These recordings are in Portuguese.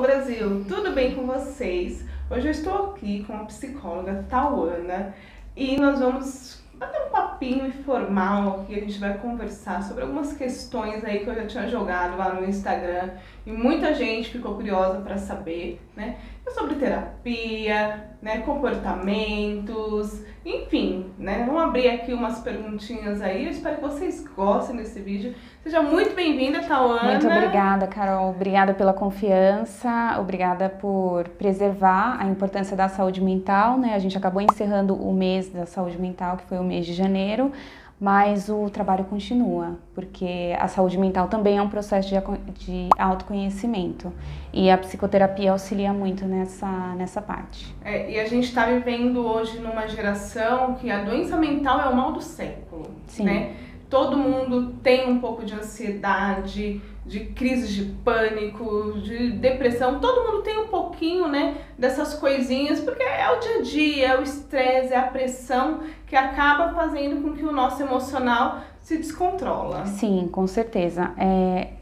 Alô Brasil, tudo bem com vocês? Hoje eu estou aqui com a psicóloga Tauana e nós vamos bater um papinho informal aqui. A gente vai conversar sobre algumas questões aí que eu já tinha jogado lá no Instagram e muita gente ficou curiosa para saber, né? Sobre terapia, né? Comportamentos, enfim, né? Vamos abrir aqui umas perguntinhas aí. Eu espero que vocês gostem desse vídeo. Seja muito bem-vinda, Tauana. Muito obrigada, Carol. Obrigada pela confiança, obrigada por preservar a importância da saúde mental, né? A gente acabou encerrando o mês da saúde mental, que foi o mês de janeiro, mas o trabalho continua, porque a saúde mental também é um processo de autoconhecimento e a psicoterapia auxilia muito nessa parte. E a gente está vivendo hoje numa geração que a doença mental é o mal do século, Sim. Né? Todo mundo tem um pouco de ansiedade, de crise de pânico, de depressão. Todo mundo tem um pouquinho, né, dessas coisinhas, porque é o dia a dia, é o estresse, é a pressão que acaba fazendo com que o nosso emocional se descontrola. Sim, com certeza.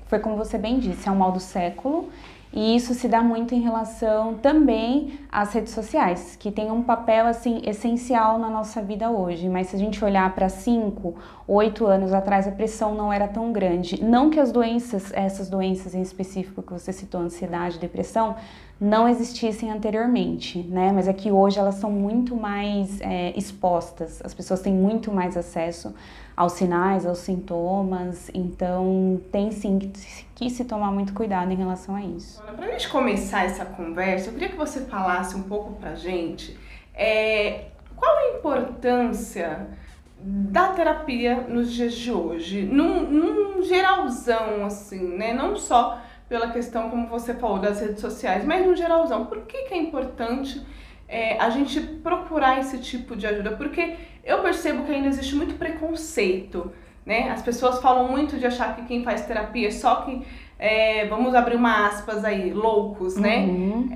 Foi como você bem disse, é o mal do século. E isso se dá muito em relação também às redes sociais, que tem um papel assim essencial na nossa vida hoje. Mas se a gente olhar para 5, 8 anos atrás, a pressão não era tão grande. Não que as doenças, essas doenças em específico que você citou, ansiedade, depressão, não existissem anteriormente, né? Mas é que hoje elas são muito mais expostas, as pessoas têm muito mais acesso aos sinais, aos sintomas, então tem sim que se tomar muito cuidado em relação a isso. Para a gente começar essa conversa, eu queria que você falasse um pouco pra gente qual a importância da terapia nos dias de hoje, num geralzão assim, né? Não só pela questão, como você falou, das redes sociais, mas no geralzão. Por que é importante a gente procurar esse tipo de ajuda? Porque eu percebo que ainda existe muito preconceito, né? As pessoas falam muito de achar que quem faz terapia é só que, vamos abrir uma aspas aí, loucos, né? Uhum.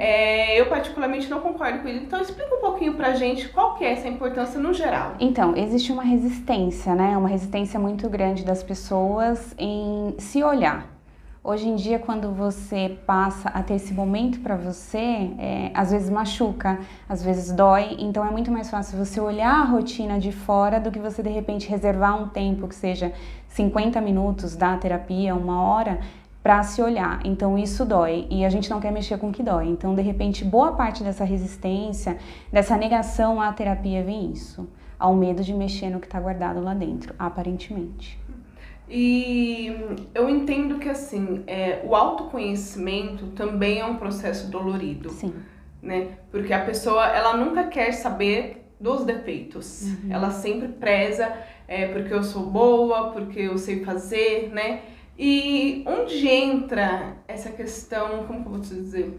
Eu particularmente não concordo com isso. Então explica um pouquinho pra gente qual que é essa importância no geral. Então, existe uma resistência, né? Uma resistência muito grande das pessoas em se olhar. Hoje em dia, quando você passa a ter esse momento para você, às vezes machuca, às vezes dói, então é muito mais fácil você olhar a rotina de fora do que você de repente reservar um tempo que seja 50 minutos da terapia, 1 hora, para se olhar. Então isso dói e a gente não quer mexer com o que dói. Então, de repente, boa parte dessa resistência, dessa negação à terapia vem isso, ao medo de mexer no que está guardado lá dentro, aparentemente. E eu entendo que assim, o autoconhecimento também é um processo dolorido. Sim. Né? Porque a pessoa, ela nunca quer saber dos defeitos. Uhum. Ela sempre preza porque eu sou boa, porque eu sei fazer, né? E onde entra essa questão, como que eu vou te dizer?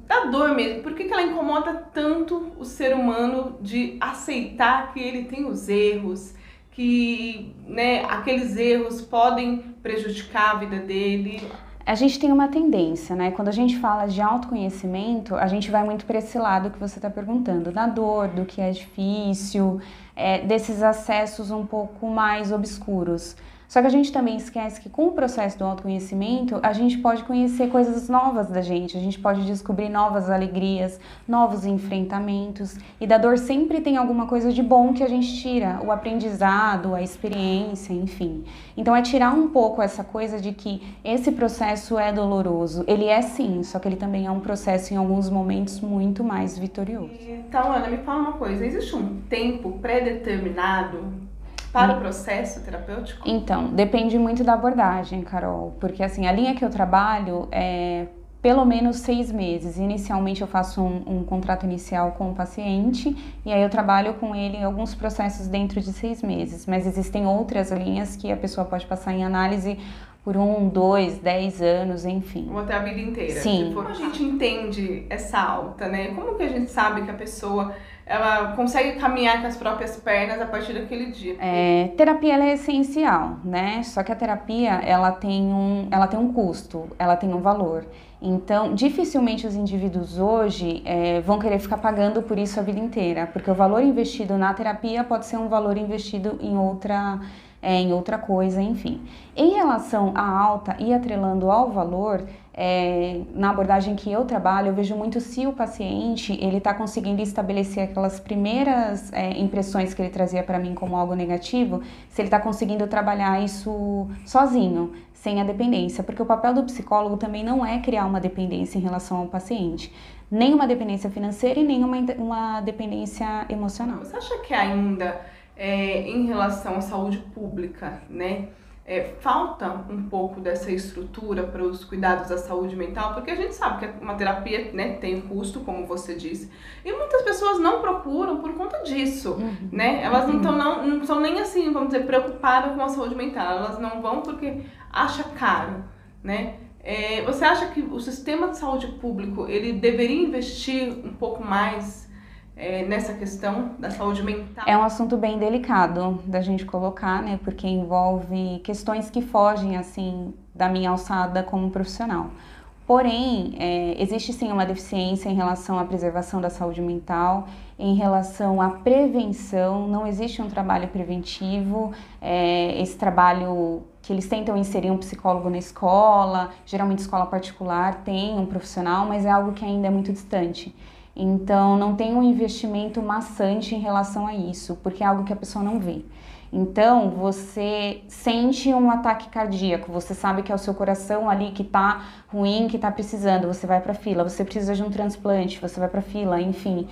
Da dor mesmo. Por que ela incomoda tanto o ser humano de aceitar que ele tem os erros, que, né, aqueles erros podem prejudicar a vida dele? A gente tem uma tendência, né? Quando a gente fala de autoconhecimento, a gente vai muito para esse lado que você está perguntando, da dor, do que é difícil, desses acessos um pouco mais obscuros. Só que a gente também esquece que com o processo do autoconhecimento, a gente pode conhecer coisas novas da gente, a gente pode descobrir novas alegrias, novos enfrentamentos, e da dor sempre tem alguma coisa de bom que a gente tira, o aprendizado, a experiência, enfim. Então é tirar um pouco essa coisa de que esse processo é doloroso. Ele é sim, só que ele também é um processo em alguns momentos muito mais vitorioso. Então, Ana, me fala uma coisa, existe um tempo pré-determinado para o processo terapêutico? Então, depende muito da abordagem, Carol, porque assim, a linha que eu trabalho é pelo menos 6 meses. Inicialmente eu faço um contrato inicial com o paciente e aí eu trabalho com ele em alguns processos dentro de 6 meses, mas existem outras linhas que a pessoa pode passar em análise por 1, 2, 10 anos, enfim. Ou até a vida inteira. Sim. Como a gente entende essa alta, né? Como que a gente sabe que a pessoa ela consegue caminhar com as próprias pernas a partir daquele dia? Terapia ela é essencial, né? Só que a terapia ela tem um custo, ela tem um valor. Então, dificilmente os indivíduos hoje vão querer ficar pagando por isso a vida inteira, porque o valor investido na terapia pode ser um valor investido em outra coisa, enfim. Em relação à alta e atrelando ao valor, na abordagem que eu trabalho, eu vejo muito se o paciente ele está conseguindo estabelecer aquelas primeiras impressões que ele trazia para mim como algo negativo, se ele está conseguindo trabalhar isso sozinho, sem a dependência, porque o papel do psicólogo também não é criar uma dependência em relação ao paciente, nem uma dependência financeira e nem uma dependência emocional. Você acha que ainda, em relação à saúde pública, né, falta um pouco dessa estrutura para os cuidados da saúde mental? Porque a gente sabe que uma terapia, né, tem um custo, como você disse, e muitas pessoas não procuram por conta disso, né? Elas não estão nem assim, vamos dizer, preocupadas com a saúde mental, elas não vão porque acha caro, né? Você acha que o sistema de saúde público ele deveria investir um pouco mais nessa questão da saúde mental? É um assunto bem delicado da gente colocar, né? Porque envolve questões que fogem, assim, da minha alçada como profissional. Porém, existe sim uma deficiência em relação à preservação da saúde mental, em relação à prevenção, não existe um trabalho preventivo, esse trabalho que eles tentam inserir um psicólogo na escola, geralmente escola particular tem um profissional, mas é algo que ainda é muito distante. Então, não tem um investimento maçante em relação a isso, porque é algo que a pessoa não vê. Então, você sente um ataque cardíaco, você sabe que é o seu coração ali que tá ruim, que tá precisando, você vai pra fila, você precisa de um transplante, você vai pra fila, enfim.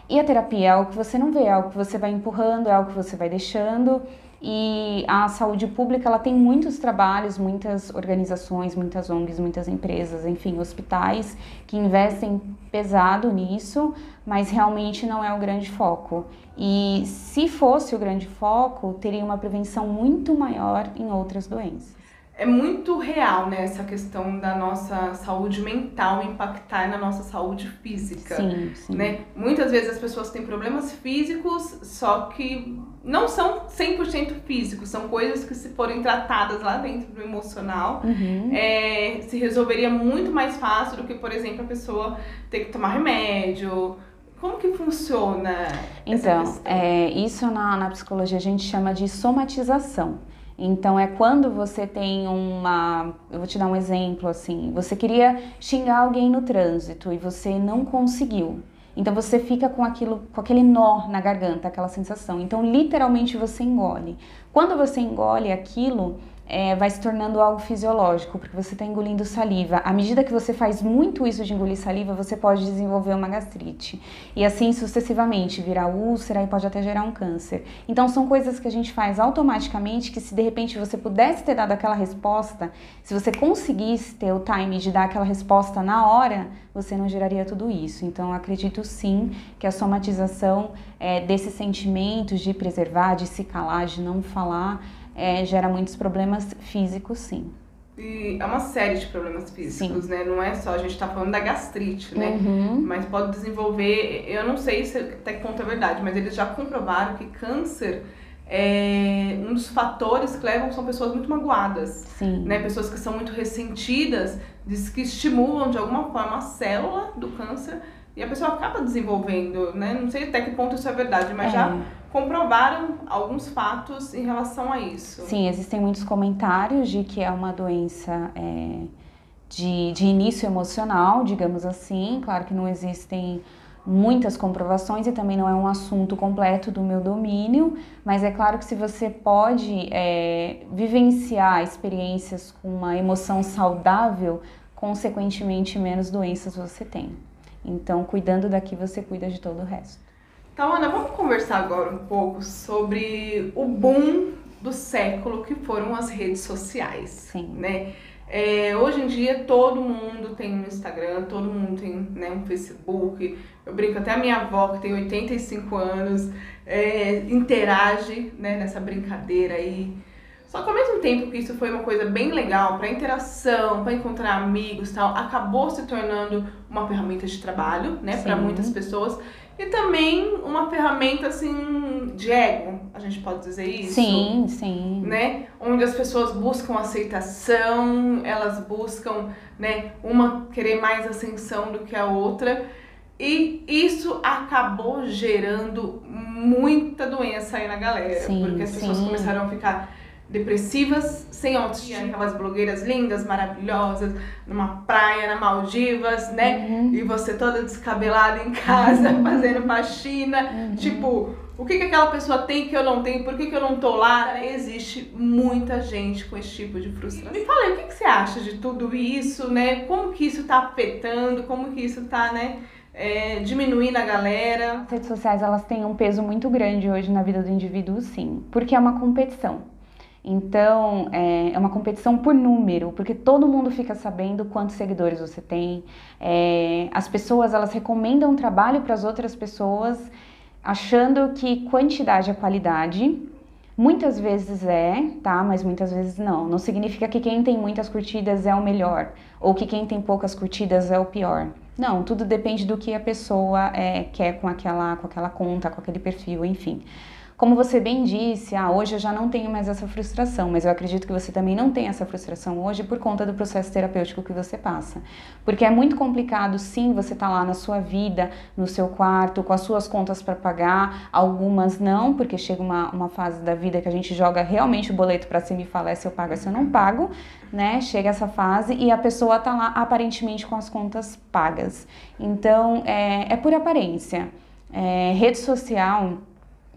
E a terapia é algo que você não vê, é algo que você vai empurrando, é algo que você vai deixando. E a saúde pública, ela tem muitos trabalhos, muitas organizações, muitas ONGs, muitas empresas, enfim, hospitais que investem pesado nisso, mas realmente não é o grande foco. E se fosse o grande foco, teria uma prevenção muito maior em outras doenças. É muito real, né, essa questão da nossa saúde mental impactar na nossa saúde física. Sim, sim. Né? Muitas vezes as pessoas têm problemas físicos, só que não são 100% físicos, são coisas que, se forem tratadas lá dentro do emocional, se resolveria muito mais fácil do que, por exemplo, a pessoa ter que tomar remédio. Como que funciona essa questão? Isso na psicologia a gente chama de somatização. Então, é quando você tem eu vou te dar um exemplo, assim, você queria xingar alguém no trânsito e você não conseguiu. Então, você fica com aquele nó na garganta, aquela sensação. Então, literalmente, você engole. Quando você engole aquilo, vai se tornando algo fisiológico, porque você está engolindo saliva. À medida que você faz muito isso de engolir saliva, você pode desenvolver uma gastrite. E assim sucessivamente, virar úlcera e pode até gerar um câncer. Então são coisas que a gente faz automaticamente, que se de repente você pudesse ter dado aquela resposta, se você conseguisse ter o time de dar aquela resposta na hora, você não geraria tudo isso. Então eu acredito sim que a somatização desses sentimentos de preservar, de se calar, de não falar, gera muitos problemas físicos, sim. E é uma série de problemas físicos, sim, né? Não é só, a gente tá falando da gastrite, né? Mas pode desenvolver, eu não sei se até que ponto é verdade, mas eles já comprovaram que câncer um dos fatores que levam são pessoas muito magoadas, sim, né? Pessoas que são muito ressentidas, diz que estimulam de alguma forma a célula do câncer e a pessoa acaba desenvolvendo, né? Não sei até que ponto isso é verdade, mas já comprovaram alguns fatos em relação a isso. Sim, existem muitos comentários de que é uma doença de início emocional, digamos assim. Claro que não existem muitas comprovações e também não é um assunto completo do meu domínio, mas é claro que se você pode vivenciar experiências com uma emoção saudável, consequentemente menos doenças você tem. Então, cuidando daqui, você cuida de todo o resto. Então, Ana, vamos conversar agora um pouco sobre o boom do século que foram as redes sociais. Sim. Né? Hoje em dia, todo mundo tem um Instagram, todo mundo tem, né, um Facebook. Eu brinco, até a minha avó, que tem 85 anos, interage, né, nessa brincadeira aí. Só que ao mesmo tempo que isso foi uma coisa bem legal para interação, para encontrar amigos e tal, acabou se tornando uma ferramenta de trabalho, né, para muitas pessoas. E também uma ferramenta, assim, de ego, a gente pode dizer isso? Sim, sim. Né? Onde as pessoas buscam aceitação, elas buscam, né, uma querer mais ascensão do que a outra. E isso acabou gerando muita doença aí na galera. Sim, porque as pessoas começaram a ficar depressivas, sem autoestima, aquelas blogueiras lindas, maravilhosas, numa praia, na Maldivas, né? E você toda descabelada em casa, fazendo faxina, tipo, o que aquela pessoa tem que eu não tenho, por que eu não tô lá? Existe muita gente com esse tipo de frustração. Me fala aí, o que você acha de tudo isso, né? Como que isso tá afetando, como que isso tá, né, diminuindo a galera? As redes sociais, elas têm um peso muito grande hoje na vida do indivíduo, sim, porque é uma competição. Então, é uma competição por número, porque todo mundo fica sabendo quantos seguidores você tem. As pessoas, elas recomendam trabalho para as outras pessoas, achando que quantidade é qualidade. Muitas vezes tá? Mas muitas vezes não. Não significa que quem tem muitas curtidas é o melhor, ou que quem tem poucas curtidas é o pior. Não, tudo depende do que a pessoa quer com aquela conta, com aquele perfil, enfim. Como você bem disse, hoje eu já não tenho mais essa frustração, mas eu acredito que você também não tem essa frustração hoje por conta do processo terapêutico que você passa. Porque é muito complicado, sim, você tá lá na sua vida, no seu quarto, com as suas contas para pagar, algumas não, porque chega uma fase da vida que a gente joga realmente o boleto para cima e fala, se eu pago, se eu não pago, né? Chega essa fase e a pessoa tá lá aparentemente com as contas pagas. Então, é por aparência. Rede social...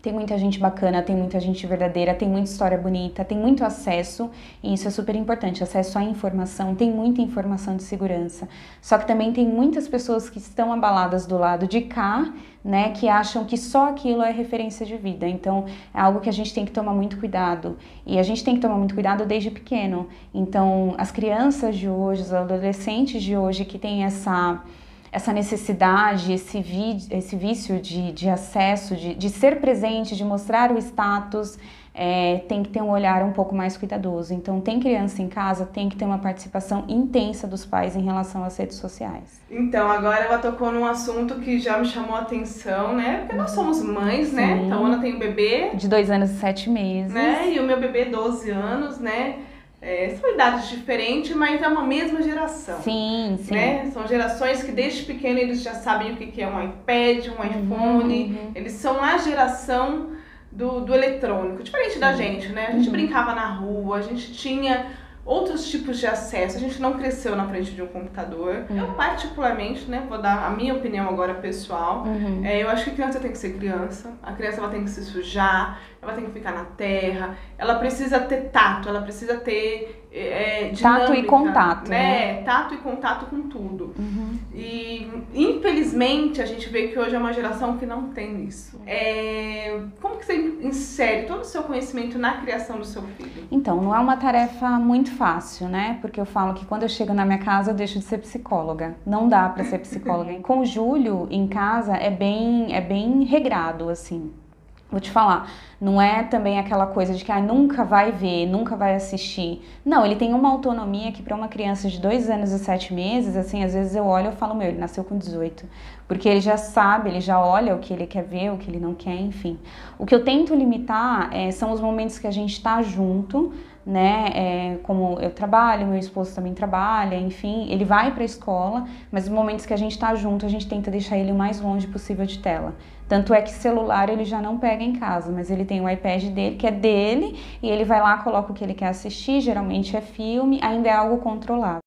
Tem muita gente bacana, tem muita gente verdadeira, tem muita história bonita, tem muito acesso, e isso é super importante, acesso à informação, tem muita informação de segurança. Só que também tem muitas pessoas que estão abaladas do lado de cá, né, que acham que só aquilo é referência de vida. Então, é algo que a gente tem que tomar muito cuidado. E a gente tem que tomar muito cuidado desde pequeno. Então, as crianças de hoje, os adolescentes de hoje que têm essa necessidade, esse vício de acesso, de ser presente, de mostrar o status, tem que ter um olhar um pouco mais cuidadoso. Então, tem criança em casa, tem que ter uma participação intensa dos pais em relação às redes sociais. Então, agora ela tocou num assunto que já me chamou a atenção, né? Porque nós somos mães, Sim. Né? Então, a Ana tem um bebê. De 2 anos e 7 meses. Né? E o meu bebê, 12 anos, né? São idades diferentes, mas é uma mesma geração. Sim, sim. Né? São gerações que desde pequeno eles já sabem o que é um iPad, um iPhone. Eles são a geração do eletrônico, diferente da gente, né? A gente brincava na rua, a gente tinha outros tipos de acesso, a gente não cresceu na frente de um computador. Eu particularmente, né, vou dar a minha opinião agora pessoal, eu acho que a criança tem que ser criança, a criança ela tem que se sujar, ela tem que ficar na terra, ela precisa ter tato, ela precisa ter dinâmica, tato e contato, né? Tato e contato com tudo. E infelizmente a gente vê que hoje é uma geração que não tem isso. Como que você insere todo o seu conhecimento na criação do seu filho? Então, não é uma tarefa muito fácil, né? Porque eu falo que quando eu chego na minha casa eu deixo de ser psicóloga. Não dá pra ser psicóloga. Com o Júlio em casa é bem regrado, assim. Vou te falar, não é também aquela coisa de que nunca vai ver, nunca vai assistir. Não, ele tem uma autonomia que para uma criança de 2 anos e 7 meses, assim, às vezes eu olho e falo, ele nasceu com 18. Porque ele já sabe, ele já olha o que ele quer ver, o que ele não quer, enfim. O que eu tento limitar são os momentos que a gente tá junto, né, como eu trabalho, meu esposo também trabalha, enfim, ele vai para a escola, mas nos momentos que a gente tá junto, a gente tenta deixar ele o mais longe possível de tela. Tanto é que celular ele já não pega em casa, mas ele tem o iPad dele, que é dele, e ele vai lá, coloca o que ele quer assistir, geralmente é filme, ainda é algo controlado.